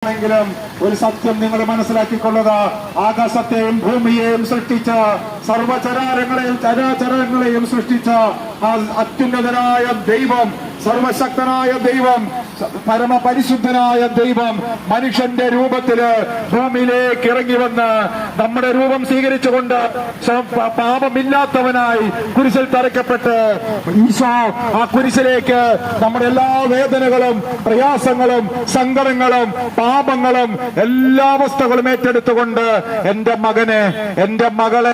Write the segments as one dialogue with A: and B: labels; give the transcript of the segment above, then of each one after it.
A: ആണെങ്കിലും ഒരു സത്യം നിങ്ങൾ മനസ്സിലാക്കിക്കൊള്ളുക. ആകാശത്തെയും ഭൂമിയെയും സൃഷ്ടിച്ച സർവചരാചരങ്ങളെയും ചരാചരങ്ങളെയും സൃഷ്ടിച്ച ആ അത്യുന്നതനായ ദൈവം, സർവശക്തനായ ദൈവം, പരമപരിശുദ്ധനായ ദൈവം മനുഷ്യന്റെ രൂപത്തില് ഭൂമിയിലേക്ക് ഇറങ്ങി വന്ന് നമ്മുടെ രൂപം സ്വീകരിച്ചുകൊണ്ട് പാപമില്ലാത്തവനായി കുരിശിൽ തറയ്ക്കപ്പെട്ട് ഈശോ ആ കുരിശിലേക്ക് നമ്മുടെ എല്ലാ വേദനകളും പ്രയാസങ്ങളും സങ്കടങ്ങളും പാപങ്ങളും എല്ലാ അവസ്ഥകളും ഏറ്റെടുത്തുകൊണ്ട് എന്റെ മകനെ, എന്റെ മകളെ,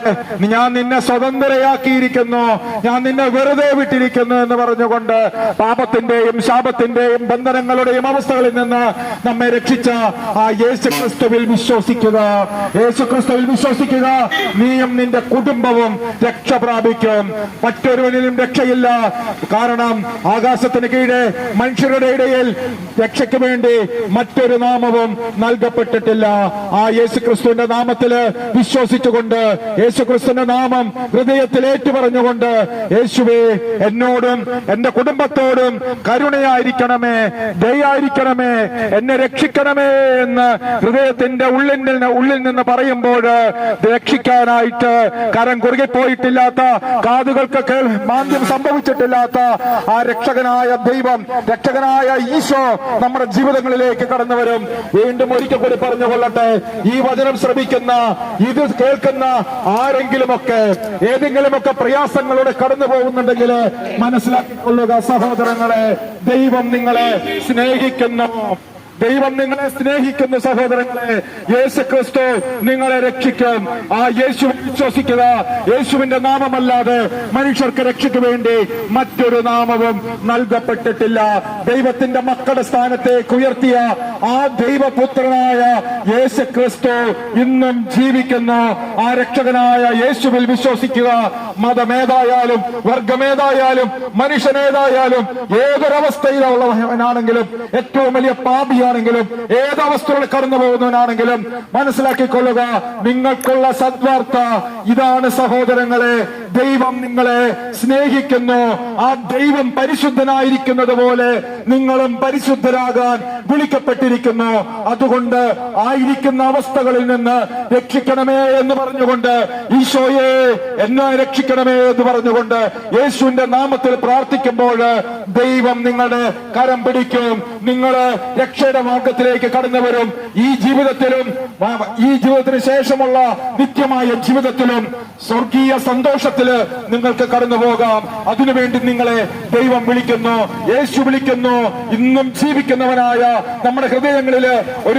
A: ഞാൻ നിന്നെ സ്വതന്ത്രയാക്കിയിരിക്കുന്നു, ഞാൻ നിന്നെ വെറുതെ വിട്ടിരിക്കുന്നു എന്ന് പറഞ്ഞുകൊണ്ട് പാപത്തിന്റെയും ശാപത്തിന്റെയും ബന്ധനങ്ങളുടെയും അവസ്ഥകളിൽ നിന്ന് നമ്മെ രക്ഷിച്ച ആ യേശുക്രിസ്തുവിൽ വിശ്വസിക്കുക. യേശുക്രിസ്തുവിൽ വിശ്വസിക്കുക. നീയും നിന്റെ കുടുംബവും രക്ഷ പ്രാപിക്കും. മറ്റൊരുവനിലും രക്ഷയില്ല. കാരണം ആകാശത്തിന് കീഴെ മനുഷ്യരുടെ ഇടയിൽ രക്ഷയ്ക്ക് വേണ്ടി മറ്റൊരു നാമവും നൽകപ്പെട്ടിട്ടില്ല. ആ യേശുക്രിസ്തുവിന്റെ നാമത്തില് വിശ്വസിച്ചുകൊണ്ട്, യേശുക്രിസ്തുവിന്റെ നാമം ഹൃദയത്തിൽ ഏറ്റുപറഞ്ഞുകൊണ്ട്, യേശുവേ എന്നോടും എന്റെ കുടുംബത്തോടും കരുണയായിരിക്കണമേ, ദയായിരിക്കണമേ, എന്നെ രക്ഷിക്കണമേ എന്ന് ഹൃദയത്തിന്റെ ഉള്ളിൽ നിന്ന് പറയുമ്പോൾ രക്ഷിക്കാനായിട്ട് കരം കുറുകിപ്പോയിട്ടില്ലാത്ത, കാതുകൾക്ക് മാന്ദ്യം സംഭവിച്ചിട്ടില്ലാത്ത ആ രക്ഷകനായ ദൈവം, രക്ഷകനായ ഈശോ നമ്മുടെ ജീവിതങ്ങളിലേക്ക് കടന്നു വരും. വീണ്ടും ഒരിക്കൽ കൂടി പറഞ്ഞുകൊള്ളട്ടെ, ഈ വചനം ശ്രമിക്കുന്ന, ഇത് കേൾക്കുന്ന ആരെങ്കിലുമൊക്കെ ഏതെങ്കിലുമൊക്കെ പ്രയാസങ്ങളോടെ കടന്നു പോകുന്നുണ്ടെങ്കിൽ മനസ്സിലാക്കിക്കൊള്ളുക സഹോദരങ്ങളെ, ദൈവം നിങ്ങളെ സ്നേഹിക്കുന്നു. ദൈവം നിങ്ങളെ സ്നേഹിക്കുന്ന സഹോദരങ്ങളെ. യേശുക്രിസ്തു നിങ്ങളെ രക്ഷിക്കും. ആ യേശു വിശ്വസിക്കുക. യേശുവിന്റെ നാമമല്ലാതെ മനുഷ്യർക്ക് രക്ഷയ്ക്ക് വേണ്ടി മറ്റൊരു നാമവും നൽകപ്പെട്ടിട്ടില്ല. ദൈവത്തിന്റെ മക്കളുടെ സ്ഥാനത്തേക്ക് ഉയർത്തിയ ആ ദൈവപുത്രനായ യേശുക്രിസ്തു ഇന്നും ജീവിക്കുന്നു. ആ രക്ഷകനായ യേശുവിൽ വിശ്വസിക്കുക. മതമേതായാലും വർഗമേതായാലും മനുഷ്യനേതായാലും ഏതൊരവസ്ഥയിലുള്ളവനാണെങ്കിലും, ഏറ്റവും വലിയ പാപിയാണെങ്കിലും, ഏതവസ്ഥകളിൽ കടന്നു പോകുന്നവനാണെങ്കിലും മനസ്സിലാക്കിക്കൊള്ളുക, നിങ്ങൾക്കുള്ള സദ്വാർത്ത ഇതാണ് സഹോദരങ്ങളെ. ദൈവം നിങ്ങളെ സ്നേഹിക്കുന്നു. ആ ദൈവം പരിശുദ്ധനായിരിക്കുന്നത് പോലെ നിങ്ങളും പരിശുദ്ധരാകാൻ വിളിക്കപ്പെട്ടിരിക്കുന്നു. അതുകൊണ്ട് ആയിരിക്കുന്ന അവസ്ഥകളിൽ നിന്ന് രക്ഷിക്കണമേ എന്ന് പറഞ്ഞുകൊണ്ട്, ഈശോയെ എന്നെ രക്ഷിക്കണമേ എന്ന് പറഞ്ഞുകൊണ്ട് യേശുവിന്റെ നാമത്തിൽ പ്രാർത്ഥിക്കുമ്പോൾ ദൈവം നിങ്ങളുടെ കരം പിടിക്കും. നിങ്ങള് രക്ഷയുടെ മാർഗത്തിലേക്ക് കടന്നു വരും. ഈ ജീവിതത്തിലും ഈ ജീവിതത്തിന് ശേഷമുള്ള നിത്യമായ ജീവിതത്തിലും സ്വർഗീയ സന്തോഷത്തില് നിങ്ങൾക്ക് കടന്നു പോകാം. അതിനുവേണ്ടി നിങ്ങളെ ദൈവം വിളിക്കുന്നു, യേശു വിളിക്കുന്നു. ഇന്നും ജീവിക്കുന്നവനായ നമ്മുടെ ഹൃദയങ്ങളില് ഒരു